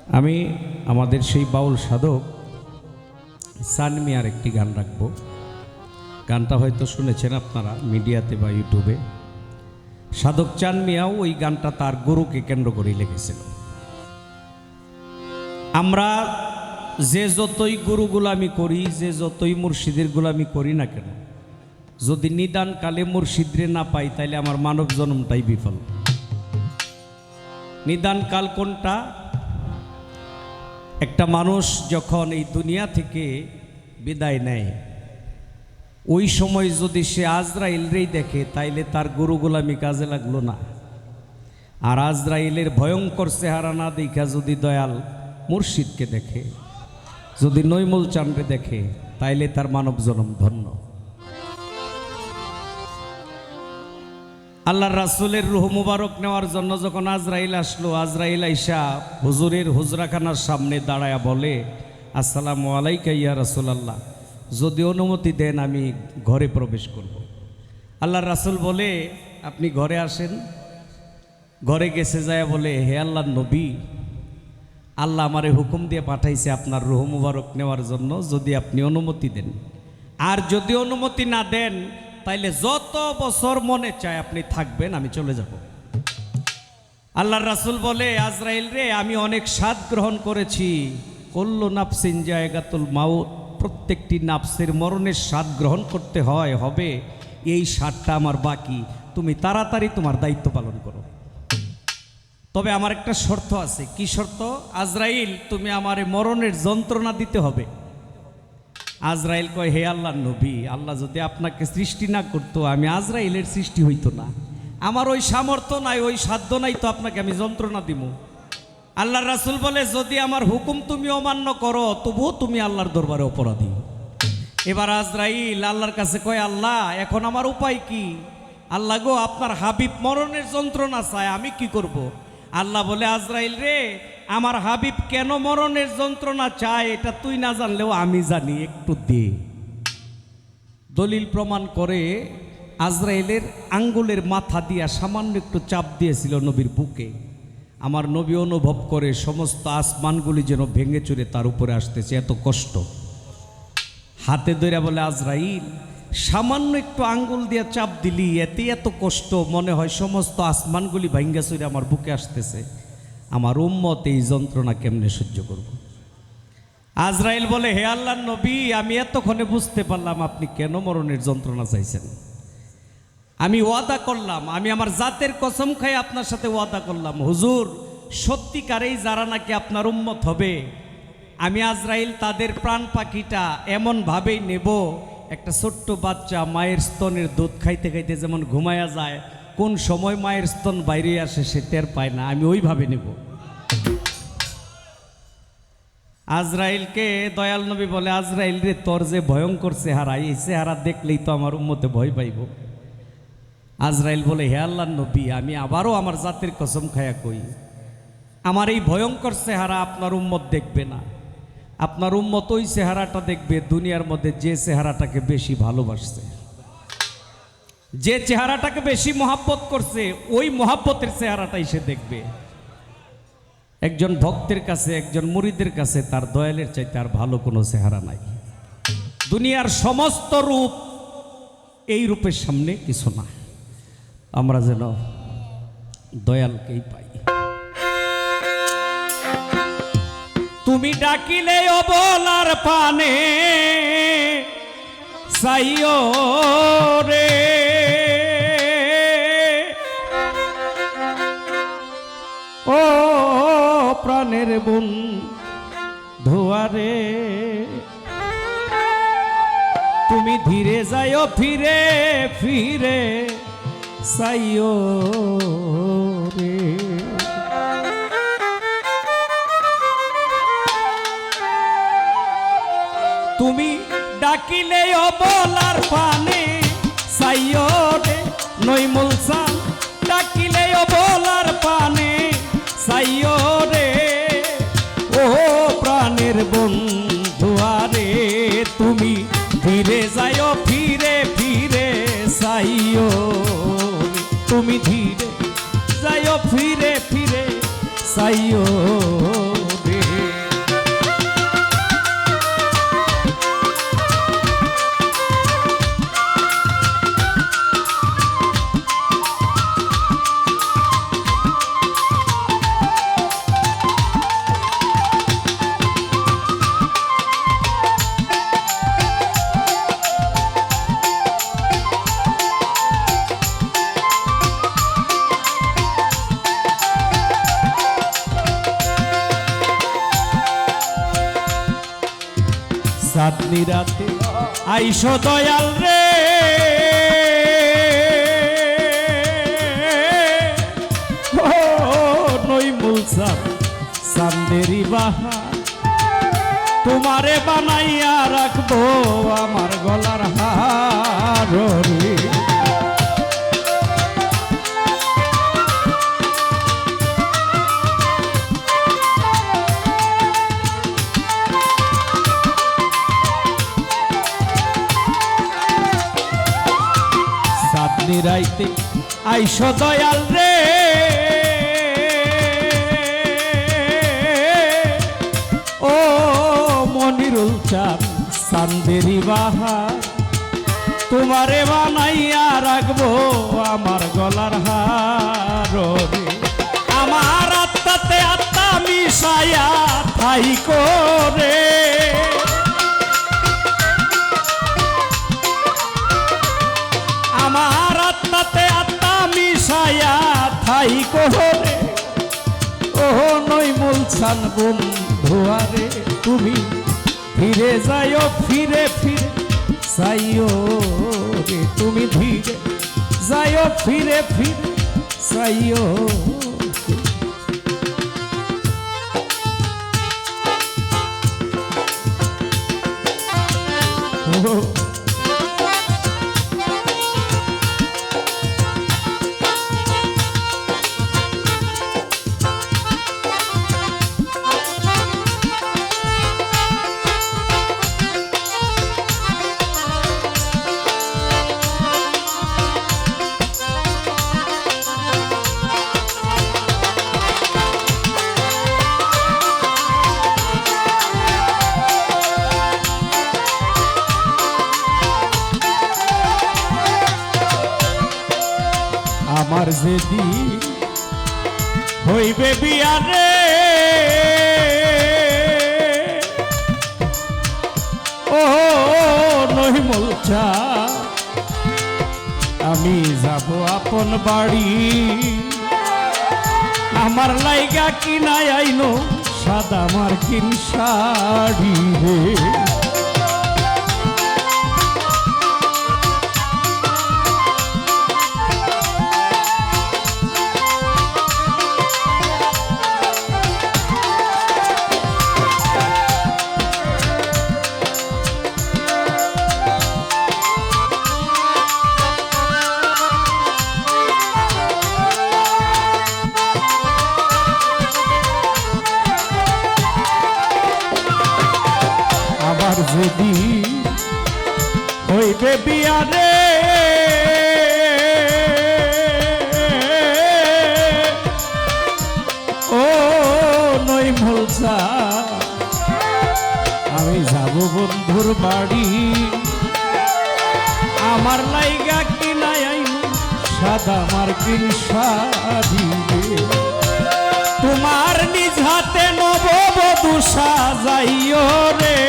আমি আমাদের সেই বাউল সাধক সান মিয়ার একটি গান রাখব। গানটা হয়তো শুনেছেন আপনারা মিডিয়াতে বা ইউটিউবে। সাধক চান মিয়াও ওই গানটা তার গুরুকে কেন্দ্র করে লিখেছিল। আমরা যে যতই গুরু গোলামি করি, যে যতই মুর্শিদের গোলামি করি না কেন, যদি নিদান কালে মুর্শিদরে না পাই তাইলে আমার মানব জন্মটাই বিফল। নিদান কাল কোনটা? একটা মানুষ যখন এই দুনিয়া থেকে বিদায় নেয়, ওই সময় যদি সে আজরাইলরেই দেখে তাইলে তার গুরু গোলামি কাজে লাগলো না। আর আজরাইলের ভয়ঙ্কর চেহারা না দেখা যদি দয়াল মুর্শিদকে দেখে, যদি নৈমুল চাঁদরে দেখে, তাইলে তার মানব জন্ম ধন্য। আল্লাহর রাসূলের রূহ মুবারক নেওয়ার জন্য যখন আজরাইল আসলো, আজরাইল আইসা হুজুরের হুজরাখানার সামনে দাঁড়ায়া বলে, আসসালামু আলাইকা ইয়া রাসূলুল্লাহ, যদি অনুমতি দেন আমি ঘরে প্রবেশ করব। আল্লাহর রাসূল বলে, আপনি ঘরে আসেন। ঘরে গেছে যায় বলে, হে আল্লাহর নবী, আল্লাহ আমারে হুকুম দিয়ে পাঠাইছে আপনার রূহ মুবারক নেওয়ার জন্য, যদি আপনি অনুমতি দেন। আর যদি অনুমতি না দেন তাইলে যত বছর মনে চায় আপনি থাকবেন, আমি চলে যাব। আল্লাহর রাসূল বলে, আজরাইল রে, আমি অনেক স্বাদ গ্রহণ করেছি। কুল্লু নাফসিন জায়গাতুল মাউত, প্রত্যেকটি নাফসের মরণের স্বাদ গ্রহণ করতে হবে। এই স্বাদটা আমার বাকি, তুমি তাড়াতাড়ি তোমার দায়িত্ব পালন করো। তবে আমার একটা শর্ত আছে। কি শর্ত? আজরাইল, তুমি আমারে মরণের যন্ত্রণা দিতে হবে। আজরাইল কয়, হে আল্লাহর নবী, আল্লাহ যদি আপনাকে সৃষ্টি না করতো, আমি আজরাইলের সৃষ্টি হইতো না। আমার ওই সামর্থ্য নাই, ওই সাধ্য নাই তো আপনাকে আমি যন্ত্রণা দিব। আল্লাহর রাসূল বলে, যদি আমার হুকুম তুমি অমান্য করো, তবুও তুমি আল্লাহর দরবারে অপরাধী। এবার আজরাইল আল্লাহর কাছে কয়, আল্লাহ, এখন আমার উপায় কি? আল্লাহ গো, আপনার হাবিব মরণের যন্ত্রণা চায়, আমি কি করব? আল্লাহ বলে, আজরাইল রে, আমার হাবিব কেন মরণের যন্ত্রণা চায় এটা তুই না জানলেও আমি জানি, একটু দে। দলিল প্রমাণ করে আজরাইলের আঙ্গুলের মাথা দিয়া সামান্য একটু চাপ দিয়েছিল নবীর বুকে। আমার নবী অনুভব করে সমস্ত আসমানগুলি যেন ভেঙে চুরে তার উপরে আসতেছে, এত কষ্ট। হাতে ধরে বলে, আজরাইল, সামান্য একটু আঙ্গুল দিয়ে চাপ দিলি, এতে এত কষ্ট, মনে হয় সমস্ত আসমানগুলি ভেঙে চুরে আমার বুকে আসতেছে। আমার উম্মত এই যন্ত্রণা কেমনে সহ্য করব? আজরাইল বলে, হে আল্লাহর নবী, আমি এতক্ষণে বুঝতে পারলাম আপনি কেন মরণের যন্ত্রণা চাইছেন। আমি ওয়াদা করলাম, আমি আমার জাতের কসম খাই আপনার সাথে ওয়াদা করলাম, হুজুর, সত্যিকারেই যারা নাকি আপনার উম্মত হবে, আমি আজরাইল তাদের প্রাণ পাখিটা এমনভাবেই নেব, একটা ছোট্ট বাচ্চা মায়ের স্তনের দুধ খাইতে খাইতে যেমন ঘুমায়া যায়, কোন সময় মায়ের স্তন বাইরে আসে সে টের পায় না, আমি ওইভাবে নেব। আজরাইলকে দয়াল নবী বলে, আজরাইল রে, তোর যে ভয়ঙ্কর চেহারা, এই চেহারা দেখলেই তো আমার উম্মতে ভয় পাইব। আজরাইল বলে, হে আল্লাহর নবী, আমি আবারও আমার জাতের কসম খায়া কই, আমার এই ভয়ঙ্কর চেহারা আপনার উম্মত দেখবে না। আপনার উম্মত ওই চেহারাটা দেখবে দুনিয়ার মধ্যে যে চেহারাটাকে বেশি ভালোবাসছে, যে চেহারাটাকে বেশি মহাব্বত করছে, ওই মহাব্বতের চেহারাটাই সে দেখবে। একজন ভক্তের কাছে, একজন মুরিদের কাছে তার দয়ালের চাইতে আর ভালো কোনো চেহারা নাই। দুনিয়ার সমস্ত রূপ এই রূপের সামনে কিছু না। আমরা যেন দয়ালকেই পাই। তুমি ডাকিলে অবলার পানে চাইও রে, ও প্রাণের বন্ধুয়ারে, তুমি ধীরে যাইও ফিরে ফিরে চাইও রে। তুমি ডাকিলে অবলার পানে চাইও রে, নৈমুল চাঁদ, ডাকিলে অবলার পানে চাইও রে, ও প্রাণের বন্ধুয়ারে, তুমি ধীরে যাইও ফিরে ফিরে চাইও রে, তুমি ধীরে যাইও ফিরে ফিরে চাইও রে। চাঁদনি রাতে আইসো দয়াল রে, ও নইমুল চাঁদ চাঁদেরি বাহার, তোমারে বানাইয়া রাখবো আমার গলার হার রে। চাঁদনি রাইতে আইসো দয়াল রে, ও মনিরুল চাঁদ চাঁদেরি বাহার, তোমারে বানাইয়া রাখবো আমার গলার হার রে। আমার আত্মাতে আত্মা মিশায়া ঠাই করে, আমার আত্মাতে আত্মা মিশায়া ঠাই করে, ও নইমুল চাঁদ বন্ধুয়ারে, তুমি ফিরে যাইও ফিরে ফিরে চাইও রে, তুমি ধীরে যাইও ফিরে ফিরে চাইও। আমার যেদিন হইবে বিয়ারে, ও নইমুল চাঁদ আমি যাব আপন বাড়ি, আমার লাইগা কিনাই আইনো সাদা মার্কিন শাড়ি রে। যদি হইবে বিয়ারে, ও নইমুল চাঁদ আমি যাব বন্ধুর বাড়ি, আমার লাইগা কিনাই আইনো সাদা মার্কিন শাড়ি, তোমার নিজ হাতে নববধূ সাজাইও রে,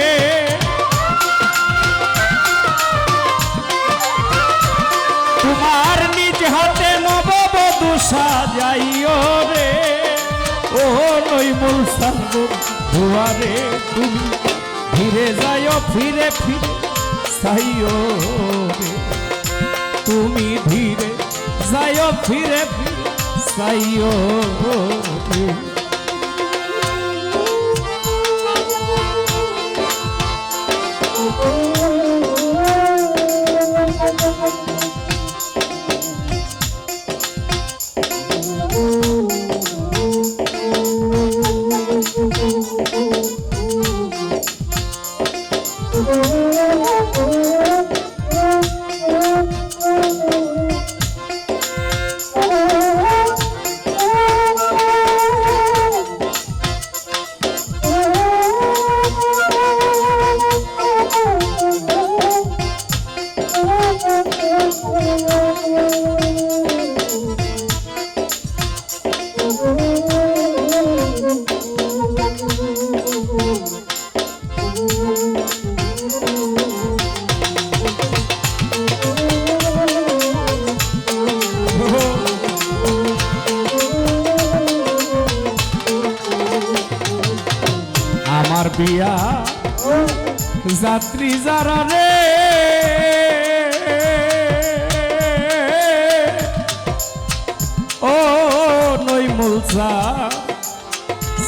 তোমার নিজ হাতে নববধূ সাজাইও রে, ও নইমুল চাঁদ বন্ধুয়ারে, তুমি ফিরে যাইও ফিরে ফিরে চাইও রে, তুমি ধীরে যাইও ফিরে ফিরে চাইও রে। আমার বিয়া যাত্রী যারা রে ও নই মুলসা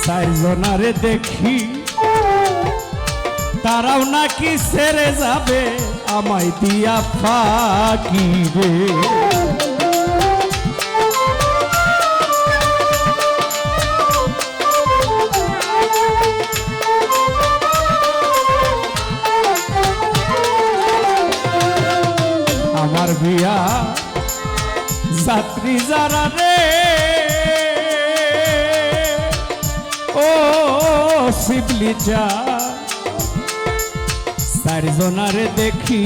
চারজনারে দেখি তারাও নাকি ছেড়ে যাবে আমায় দিয়া ফাঁকি রে। আমার বিয়া যাত্রী যারা রে ও শিবলি যা চারজনারে দেখি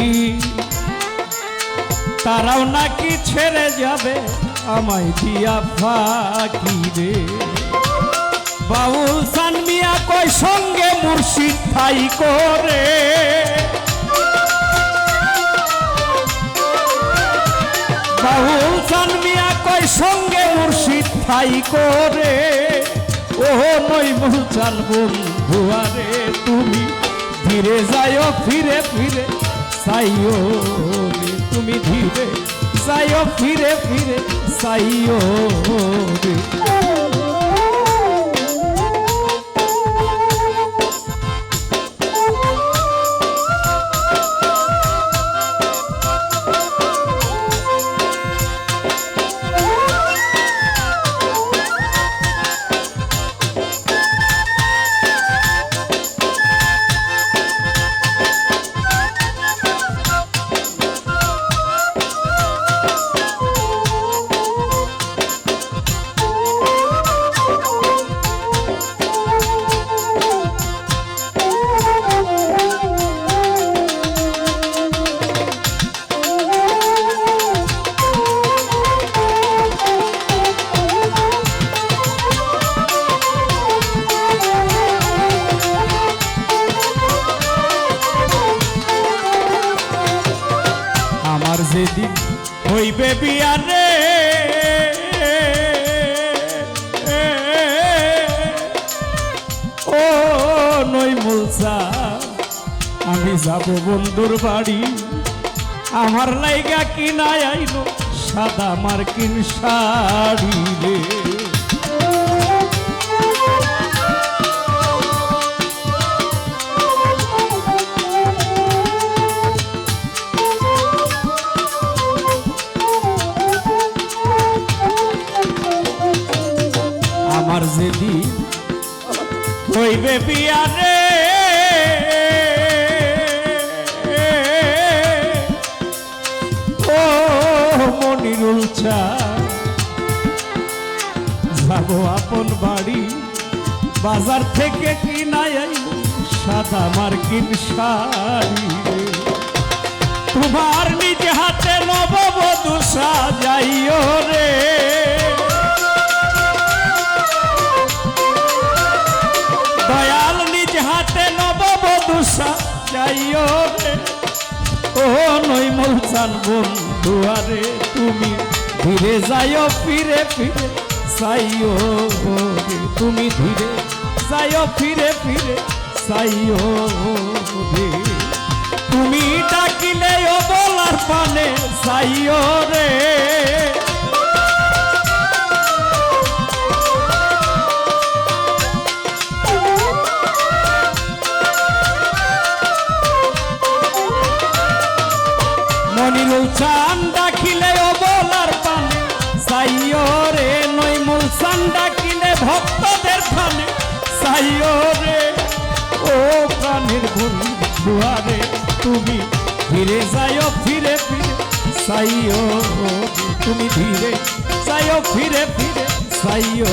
তারাও নাকি ছেড়ে যাবে আমায় দিয়া ফাঁকি রে। বাউল সান মিয়া কই সঙ্গে মুর্শিদ ঠাই করে বাউল সান মিয়া কই সঙ্গে মুর্শিদ ঠাই করে ও নই মুলচান বন্ধুয়ারে তুমি ধীরে যাইও ফিরে ফিরে চাইও রে তুমি ধীরে যাইও ফিরে ফিরে চাইও রে। যেদিন হইবে বিয়া রে ও নই মুলসা আমি যাব বন্ধুর বাড়ি আমার লাইগা কিনায় আইলো সাদা মার্কিন শাড়ি রে। আমার যেদিন হইবে বিয়া রে ও মনিরুল চা যাব আপন বাড়ি বাজার থেকে কিনাই আইলো সাদা মার্কিন শাড়ি রে। তোমার নিজ হাতে নববধূ সাজাইও রে দয়াল নিজ হাতে নববধূ সাজাইও রে ও নই মুলচান বন্ধুয়ারে তুমি ধীরে যাইও ফিরে ফিরে চাইও রে তুমি ধীরে যাইও ফিরে ফিরে চাইও রে। তুমি ডাকিলে ও বলার পানে চাইও রে মনিরুল চান ডাকিলে ও বলার পানে চাইও রে নই মুলচান ডাকিলে ভক্তদের পানে চাইও রে ও প্রাণের বন্ধুয়ারে তুমি ধীরে যাইও ফিরে ফিরে চাইও রে তুমি ধীরে যাইও ফিরে ফিরে চাইও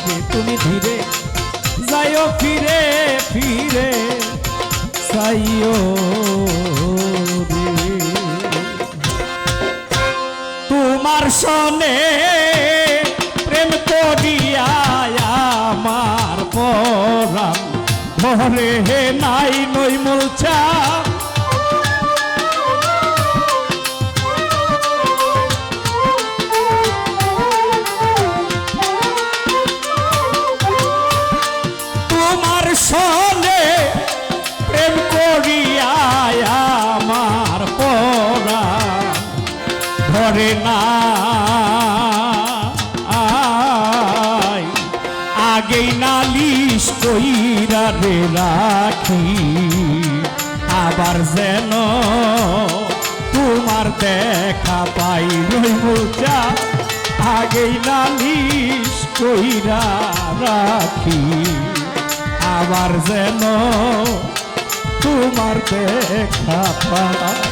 রে তুমি ধীরে যাইও ফিরে ফিরে চাইও রে। তোমার সনে প্রেম করিয়া আমার পরাণ ধরে নাই নই মুলচা তোমার সনে প্রেম করি করে না আগেই নালিশ কইরা রে রাখি আবার যেন তোমার দেখা পাই রইমুচা আগেই নালিশ কইরা রাখি আবার যেন তোমার দেখা পাই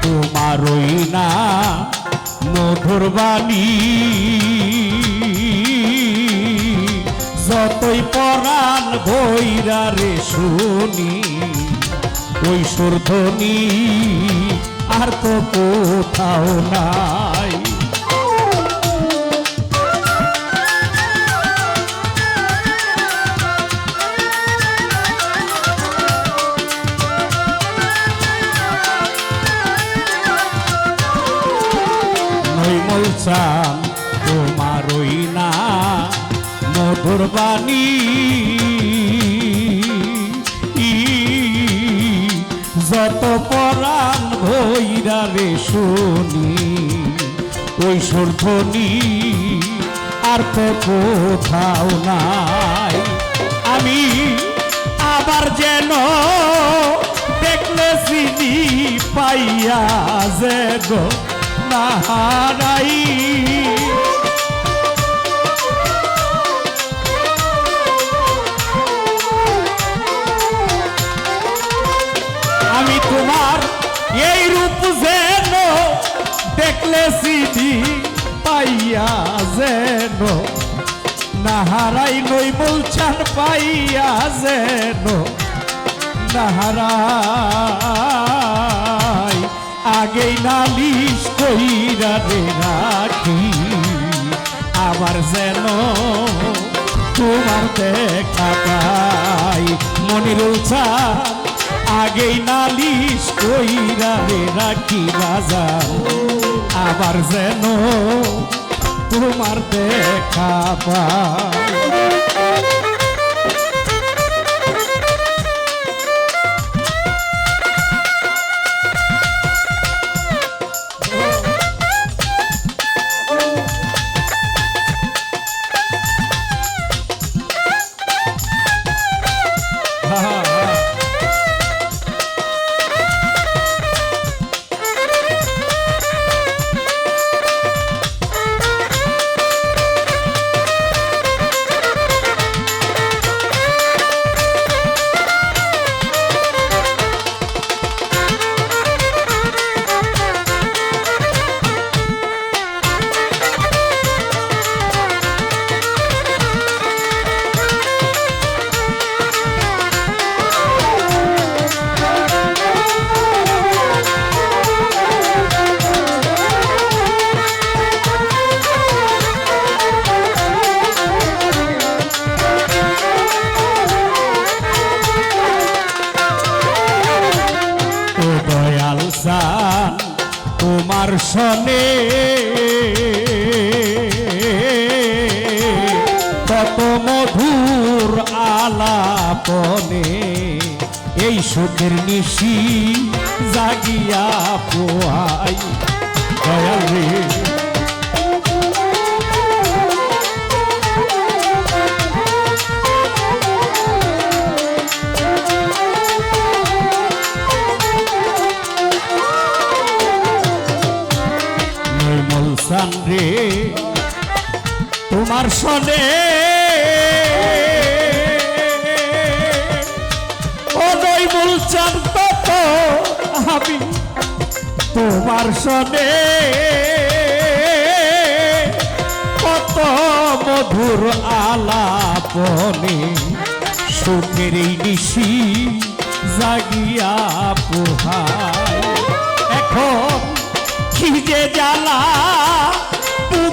তোমারই না মধুর বাণী যতই পরাণ ভৈরা রে শুনি ওই সুরধ্বনি আর তো কোথাও নাই চান তোমারই না মধুর বাণী যত পরাণ ভৈরা রে শুনি ওই সুরধ্বনি আর তো কোথাও নাই আমি আবার যেন দেখলে চিনি পাইয়া যেন নাহারাই আমি তোমার এই রূপ যেন দেখলে সিধি পাইয়া যেন নাহারাই নই বলছান পাইয়া যেন নাহারাই আগেই নালিশ কইরা রে রাখি আবার যেন তোমার দেখা পাই মনিরুল চাঁদ আগেই নালিশ কইরা রে রাখি বাজার আবার যেন তোমার দেখা পাই তোমার সনে কত মধুর আলাপনে এই সুখের নিশি জাগিয়া পোয়াই দয়াল রে রে তোমার তোমার সনে ওই বলছেন কত আমি তোমার সনে কত মধুর আলাপনে সুখের এই নিশি জাগিয়া পোহায় এখন কি যে জ্বালা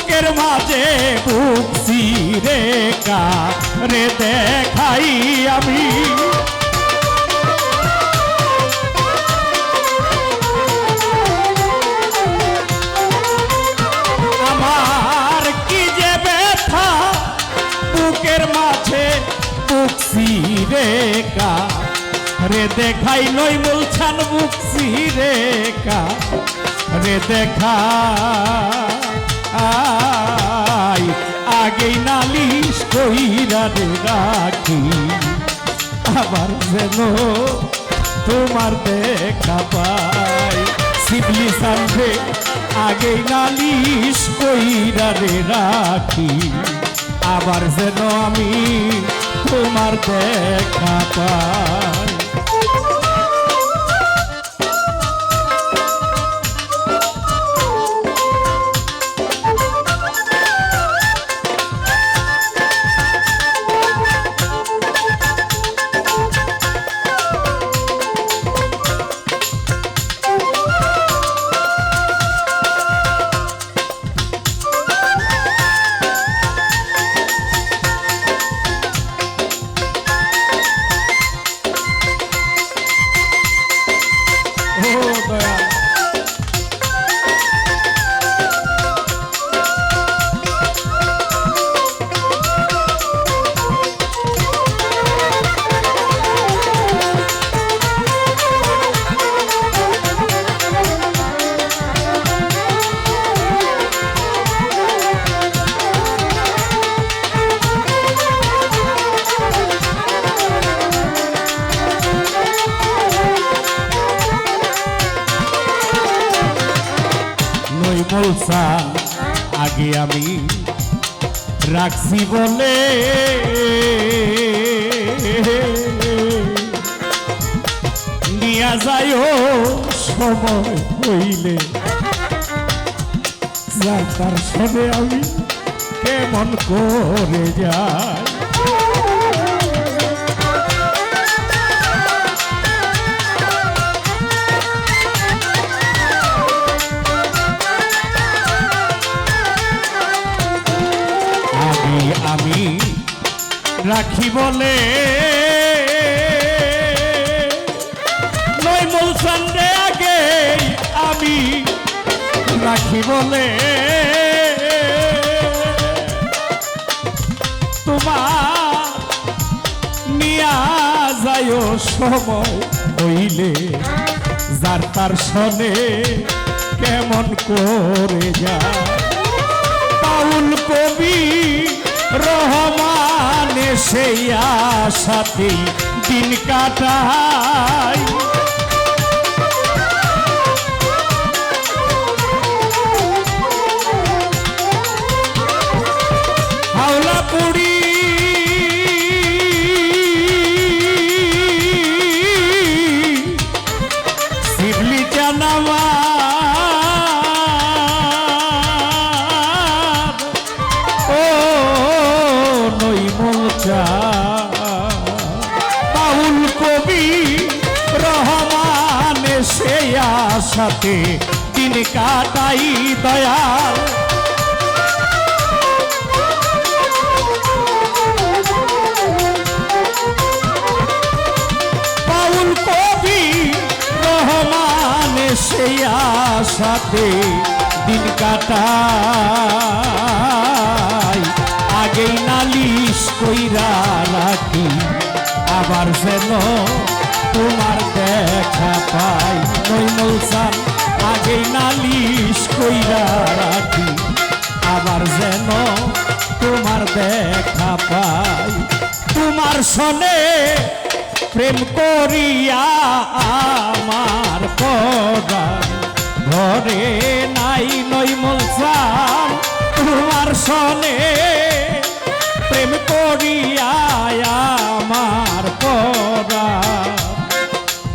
বুকের মাঝে বুক চিরে কারে দেখাই আমি আমার কি যে ব্যথা বুকের মাঝে বুক চিরে কারে দেখাই নই বলছেন বুক চিরে কারে দেখা আগেই নালিশ কইরা রে রাখি আবার যেন তোমার দেখা পাই শিবলি সামনে আগেই নালিশ কইরা রে রাখি আবার যেন আমি তোমার দেখা পাই বলছান আগে আমি রাখছি বলে নিয়া যাইও সময় হইলে তার সঙ্গে আমি কেমন করে যাই আমি রাখি বলে নয় বলছেন রে আগে আমি রাখি বলে তোমার নিয়া যাইও সময় হইলে যার তার সনে কেমন করে যায় বাউল কবি রহমান সেই আশাতেই দিন কাটাই হাওলা পুরি শিবলি জানামা বাউল কবি রহমান সে আশাতে দিন কাটাই দয়াল বাউল কবি রহমান সে আশাতে দিন কাটাই আগেই নালিশ কইরা রাখি আবার যেন তোমার দেখা পাই নই মৌসান আগেই নালিশ কইরা রাখি আবার যেন তোমার দেখা পাই তোমার সনে প্রেম করিয়া আমার পরাণ ঘরে নাই নই মৌসান তোমার সনে করিয়ায় আমার পরা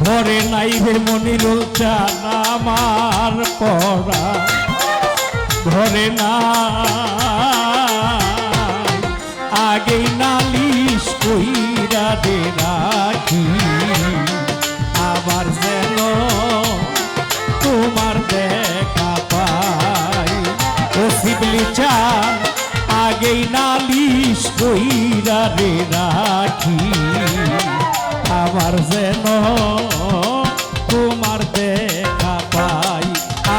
ভরে নাই হে মনিরুল চান আমার পরা ভরে না আগেই নালিশ কইরা দে রাখি আবার যেন তোমার দেখা পাই ও শিবলি চান আগেই নালিশ কইরা রে রাখি আবার যেন তোমার দেখা পাই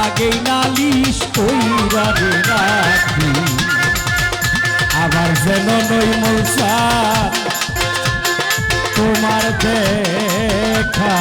আগেই নালিশ কইরা রে রাখি আবার যেন নই মলসা তোমার দেখা